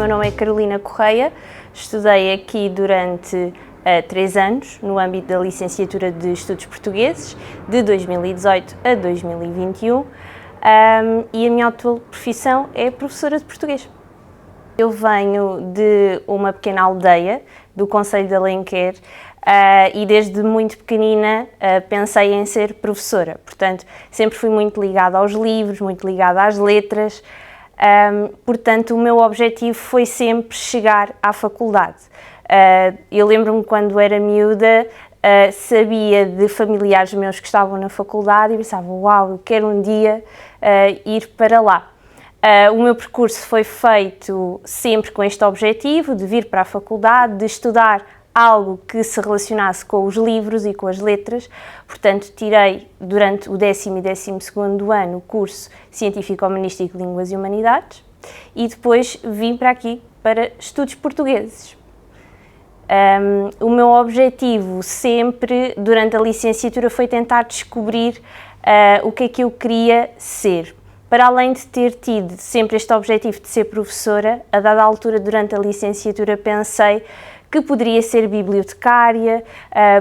Meu nome é Carolina Correia, estudei aqui durante 3 anos no âmbito da licenciatura de Estudos Portugueses, de 2018 a 2021, e a minha atual profissão é professora de português. Eu venho de uma pequena aldeia do concelho de Alenquer e desde muito pequenina pensei em ser professora, portanto sempre fui muito ligada aos livros, muito ligada às letras, portanto o meu objetivo foi sempre chegar à faculdade. Eu lembro-me quando era miúda, sabia de familiares meus que estavam na faculdade e pensava, uau, eu quero um dia ir para lá. O meu percurso foi feito sempre com este objetivo, de vir para a faculdade, de estudar algo que se relacionasse com os livros e com as letras. Portanto, tirei durante o 10º e 12º ano o curso Científico-Humanístico de Línguas e Humanidades e depois vim para aqui para Estudos Portugueses. O meu objetivo sempre, durante a licenciatura, foi tentar descobrir o que é que eu queria ser. Para além de ter tido sempre este objetivo de ser professora, a dada altura durante a licenciatura pensei que poderia ser bibliotecária,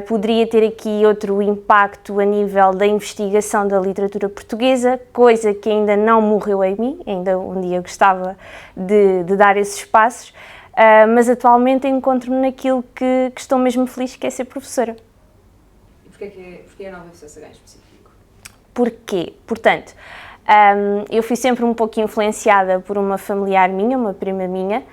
poderia ter aqui outro impacto a nível da investigação da literatura portuguesa, coisa que ainda não morreu em mim, ainda um dia gostava de dar esses passos, mas atualmente encontro-me naquilo que estou mesmo feliz, que é ser professora. E porquê a Nova FCSH em específico? Porquê? Portanto, eu fui sempre um pouco influenciada por uma familiar minha, uma prima minha,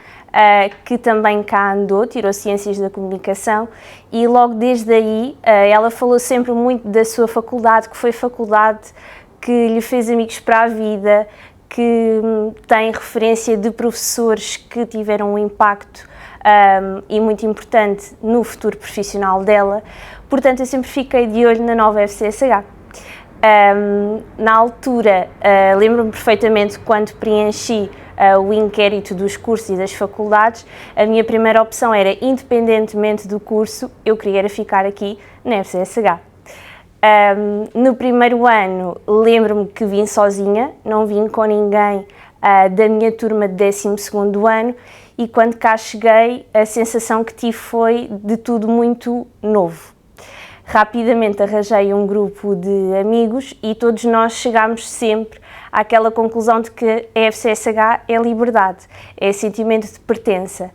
que também cá andou, tirou Ciências da Comunicação e logo desde aí ela falou sempre muito da sua faculdade, que foi faculdade que lhe fez amigos para a vida, que tem referência de professores que tiveram um impacto e muito importante no futuro profissional dela, portanto eu sempre fiquei de olho na Nova FCSH. Na altura, lembro-me perfeitamente quando preenchi o inquérito dos cursos e das faculdades, a minha primeira opção era, independentemente do curso, eu queria ficar aqui na FCSH. No primeiro ano, lembro-me que vim sozinha, não vim com ninguém da minha turma de 12º ano e quando cá cheguei, a sensação que tive foi de tudo muito novo. Rapidamente arranjei um grupo de amigos e todos nós chegámos sempre àquela conclusão de que a FCSH é liberdade, é sentimento de pertença.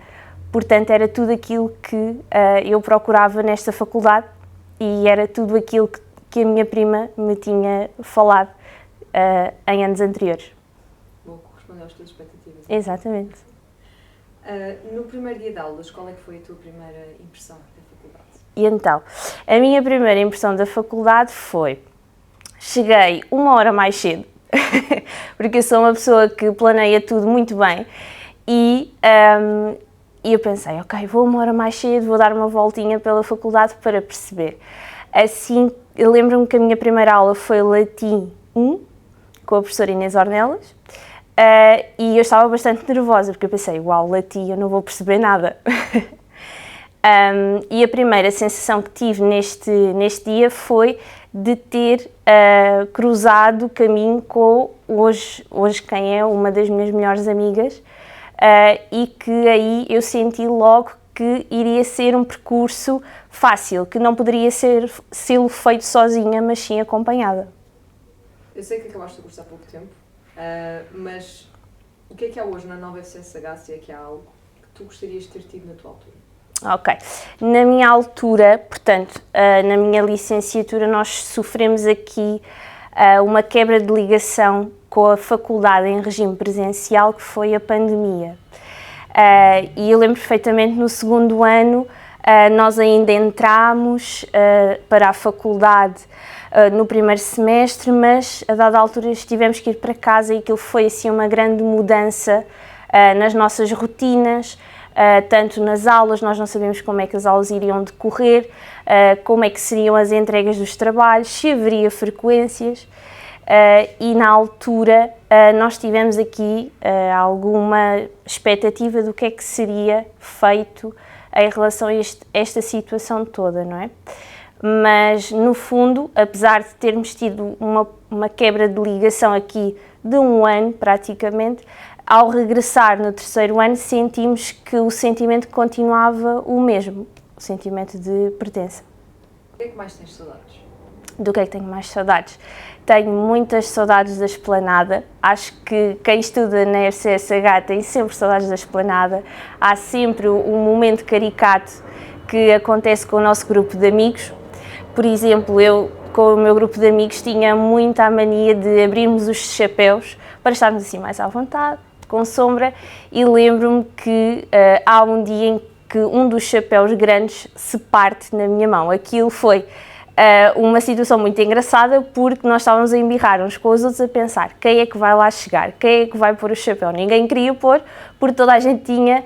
Portanto, era tudo aquilo que eu procurava nesta faculdade e era tudo aquilo que a minha prima me tinha falado em anos anteriores. Bom, correspondeu às tuas expectativas. Exatamente. No primeiro dia de aulas, qual é que foi a tua primeira impressão da faculdade? E então, a minha primeira impressão da faculdade foi, cheguei 1 hora mais cedo, porque eu sou uma pessoa que planeia tudo muito bem, e eu pensei, ok, vou 1 hora mais cedo, vou dar uma voltinha pela faculdade para perceber. Assim, eu lembro-me que a minha primeira aula foi Latim 1, com a professora Inês Ornelas, e eu estava bastante nervosa, porque eu pensei, uau, Latim, eu não vou perceber nada. E a primeira sensação que tive neste dia foi de ter cruzado o caminho com hoje quem é uma das minhas melhores amigas e que aí eu senti logo que iria ser um percurso fácil, que não poderia ser feito sozinha, mas sim acompanhada. Eu sei que acabaste de curso há pouco tempo, mas o que é que há hoje na Nova FCSH, se é que há algo que tu gostarias de ter tido na tua altura? Ok. Na minha altura, portanto, na minha licenciatura, nós sofremos aqui uma quebra de ligação com a faculdade em regime presencial, que foi a pandemia. E eu lembro perfeitamente, no 2º ano, nós ainda entramos para a faculdade no primeiro semestre, mas a dada altura tivemos que ir para casa e aquilo foi assim uma grande mudança nas nossas rotinas, tanto nas aulas, nós não sabíamos como é que as aulas iriam decorrer, como é que seriam as entregas dos trabalhos, se haveria frequências, e na altura nós tivemos aqui alguma expectativa do que é que seria feito em relação a esta situação toda, não é? Mas no fundo, apesar de termos tido uma quebra de ligação aqui de 1 ano praticamente, ao regressar no terceiro ano sentimos que o sentimento continuava o mesmo, o sentimento de pertença. O que é que mais tens saudades? Do que é que tenho mais saudades? Tenho muitas saudades da esplanada. Acho que quem estuda na FCSH tem sempre saudades da esplanada. Há sempre um momento caricato que acontece com o nosso grupo de amigos. Por exemplo, eu com o meu grupo de amigos tinha muita mania de abrirmos os chapéus para estarmos assim mais à vontade, com sombra, e lembro-me que há um dia em que um dos chapéus grandes se parte na minha mão. Aquilo foi uma situação muito engraçada, porque nós estávamos a embirrar uns com os outros a pensar quem é que vai lá chegar, quem é que vai pôr o chapéu. Ninguém queria pôr, porque toda a gente tinha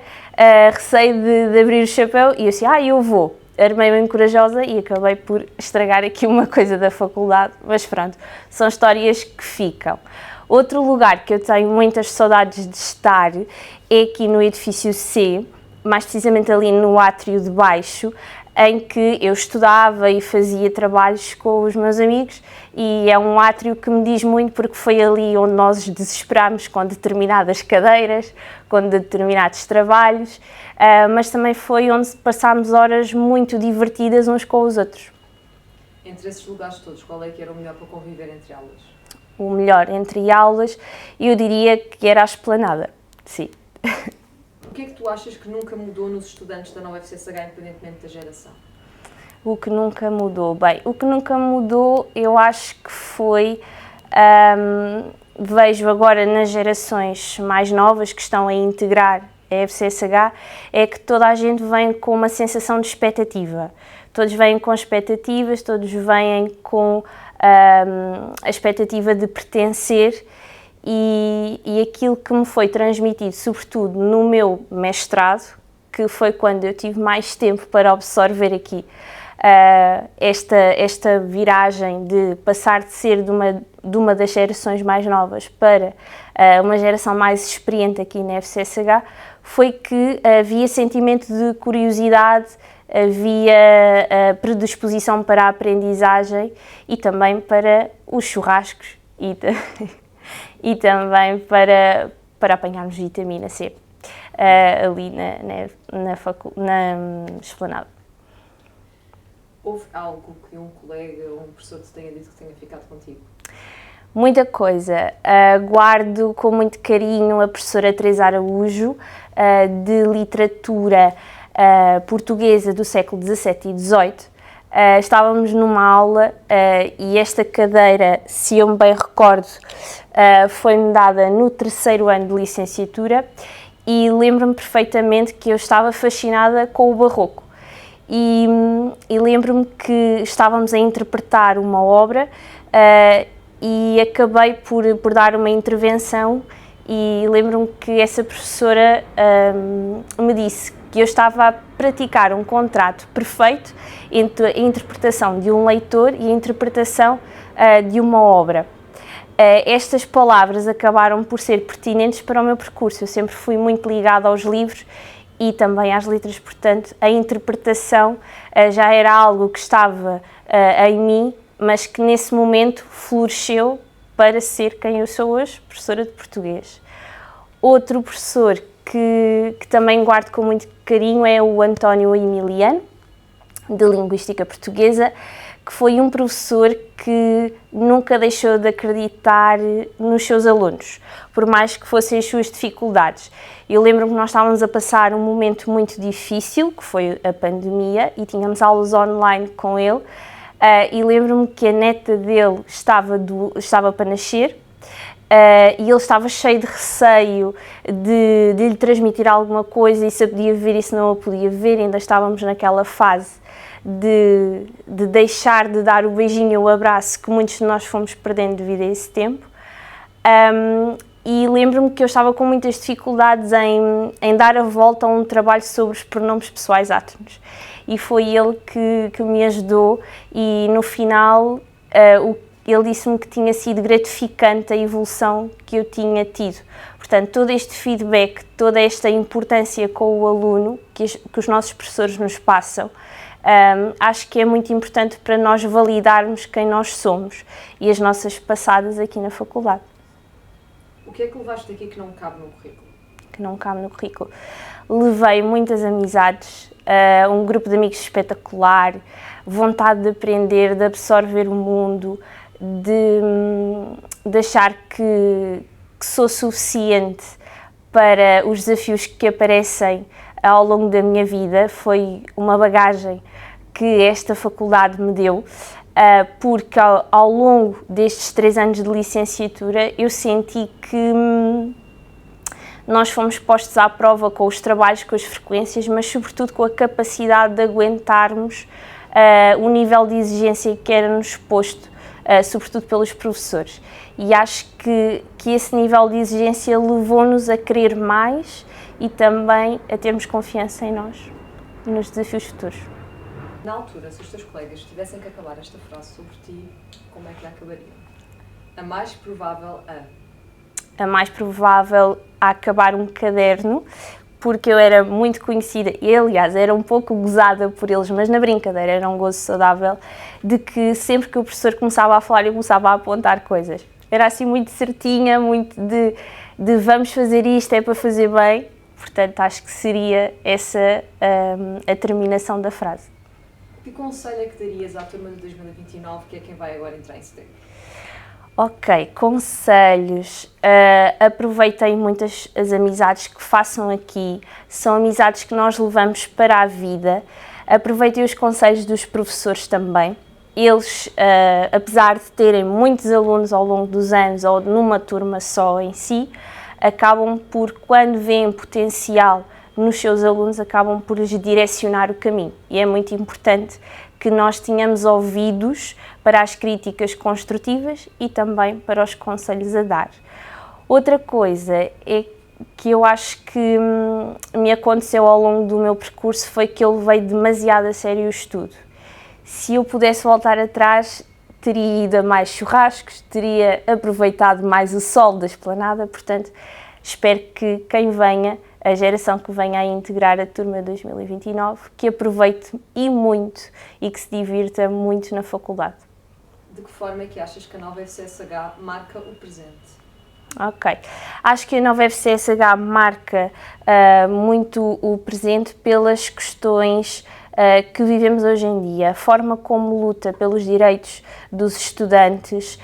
receio de abrir o chapéu, e eu assim, eu vou. Armei-me corajosa e acabei por estragar aqui uma coisa da faculdade, mas pronto, são histórias que ficam. Outro lugar que eu tenho muitas saudades de estar é aqui no edifício C, mais precisamente ali no átrio de baixo, em que eu estudava e fazia trabalhos com os meus amigos, e é um átrio que me diz muito porque foi ali onde nós nos desesperámos com determinadas cadeiras, com determinados trabalhos, mas também foi onde passámos horas muito divertidas uns com os outros. Entre esses lugares todos, qual é que era o melhor para conviver entre aulas? O melhor entre aulas, eu diria que era a esplanada, sim. O que é que tu achas que nunca mudou nos estudantes da nova FCSH, independentemente da geração? O que nunca mudou? Bem, o que nunca mudou, eu acho que foi, vejo agora nas gerações mais novas que estão a integrar a FCSH, é que toda a gente vem com uma sensação de expectativa. Todos vêm com expectativas, todos vêm com a expectativa de pertencer. E aquilo que me foi transmitido, sobretudo no meu mestrado, que foi quando eu tive mais tempo para absorver aqui esta viragem de passar de ser de uma das gerações mais novas para uma geração mais experiente aqui na FCSH, foi que havia sentimento de curiosidade, havia predisposição para a aprendizagem e também para os churrascos e também para apanharmos vitamina C ali na esplanada. Houve algo que um colega ou um professor te tenha dito que tenha ficado contigo? Muita coisa. Guardo com muito carinho a professora Teresa Araújo, de literatura portuguesa do século XVII e XVIII. Estávamos numa aula e esta cadeira, se eu me bem recordo, foi-me dada no terceiro ano de licenciatura, e lembro-me perfeitamente que eu estava fascinada com o barroco. E lembro-me que estávamos a interpretar uma obra e acabei por dar uma intervenção, e lembro-me que essa professora me disse que eu estava a praticar um contrato perfeito entre a interpretação de um leitor e a interpretação de uma obra. Estas palavras acabaram por ser pertinentes para o meu percurso. Eu sempre fui muito ligada aos livros e também às letras, portanto, a interpretação já era algo que estava em mim, mas que nesse momento floresceu para ser quem eu sou hoje, professora de português. Outro professor que também guardo com muito carinho é o António Emiliano, de Linguística Portuguesa, que foi um professor que nunca deixou de acreditar nos seus alunos, por mais que fossem as suas dificuldades. Eu lembro-me que nós estávamos a passar um momento muito difícil, que foi a pandemia, e tínhamos aulas online com ele, e lembro-me que a neta dele estava para nascer, e ele estava cheio de receio de lhe transmitir alguma coisa, e se a podia ver e se não a podia ver. Ainda estávamos naquela fase de deixar de dar o beijinho e o abraço que muitos de nós fomos perdendo devido a esse tempo. E lembro-me que eu estava com muitas dificuldades em dar a volta a um trabalho sobre os pronomes pessoais átonos, e foi ele que me ajudou, e no final ele disse-me que tinha sido gratificante a evolução que eu tinha tido. Portanto, todo este feedback, toda esta importância com o aluno que os nossos professores nos passam, acho que é muito importante para nós validarmos quem nós somos e as nossas passadas aqui na faculdade. O que é que levaste daqui que não cabe no currículo? Que não cabe no currículo. Levei muitas amizades, um grupo de amigos espetacular, vontade de aprender, de absorver o mundo, de achar que sou suficiente para os desafios que aparecem ao longo da minha vida. Foi uma bagagem que esta faculdade me deu, porque ao longo destes 3 anos de licenciatura eu senti que nós fomos postos à prova com os trabalhos, com as frequências, mas sobretudo com a capacidade de aguentarmos o nível de exigência que era-nos posto, sobretudo pelos professores. E acho que esse nível de exigência levou-nos a querer mais e também a termos confiança em nós e nos desafios futuros. Na altura, se os teus colegas tivessem que acabar esta frase sobre ti, como é que a acabariam? A mais provável A mais provável a acabar um caderno, porque eu era muito conhecida e, aliás, era um pouco gozada por eles, mas na brincadeira era um gozo saudável, de que sempre que o professor começava a falar eu começava a apontar coisas. Era assim muito certinha, muito de vamos fazer isto, é para fazer bem, portanto acho que seria essa a terminação da frase. Que conselho é que darias à turma de 2029, que é quem vai agora entrar em setembro? Ok, conselhos. Aproveitem muitas as amizades que façam aqui, são amizades que nós levamos para a vida. Aproveitem os conselhos dos professores também. Eles, apesar de terem muitos alunos ao longo dos anos ou numa turma só em si, acabam por, quando veem potencial nos seus alunos, acabam por lhes direcionar o caminho. E é muito importante que nós tenhamos ouvidos para as críticas construtivas e também para os conselhos a dar. Outra coisa é que eu acho que me aconteceu ao longo do meu percurso foi que eu levei demasiado a sério o estudo. Se eu pudesse voltar atrás, teria ido a mais churrascos, teria aproveitado mais o sol da esplanada, portanto, espero que quem venha, a geração que venha a integrar a turma 2029, que aproveite e muito e que se divirta muito na faculdade. De que forma é que achas que a nova FCSH marca o presente? Ok. Acho que a nova FCSH marca muito o presente pelas questões que vivemos hoje em dia, a forma como luta pelos direitos dos estudantes,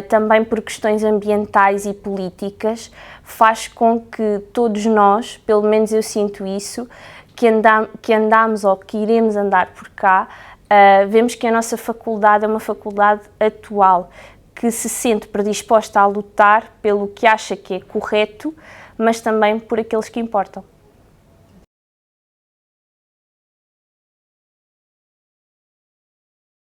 também por questões ambientais e políticas, faz com que todos nós, pelo menos eu sinto isso, que andamos ou que iremos andar por cá, vemos que a nossa faculdade é uma faculdade atual, que se sente predisposta a lutar pelo que acha que é correto, mas também por aqueles que importam.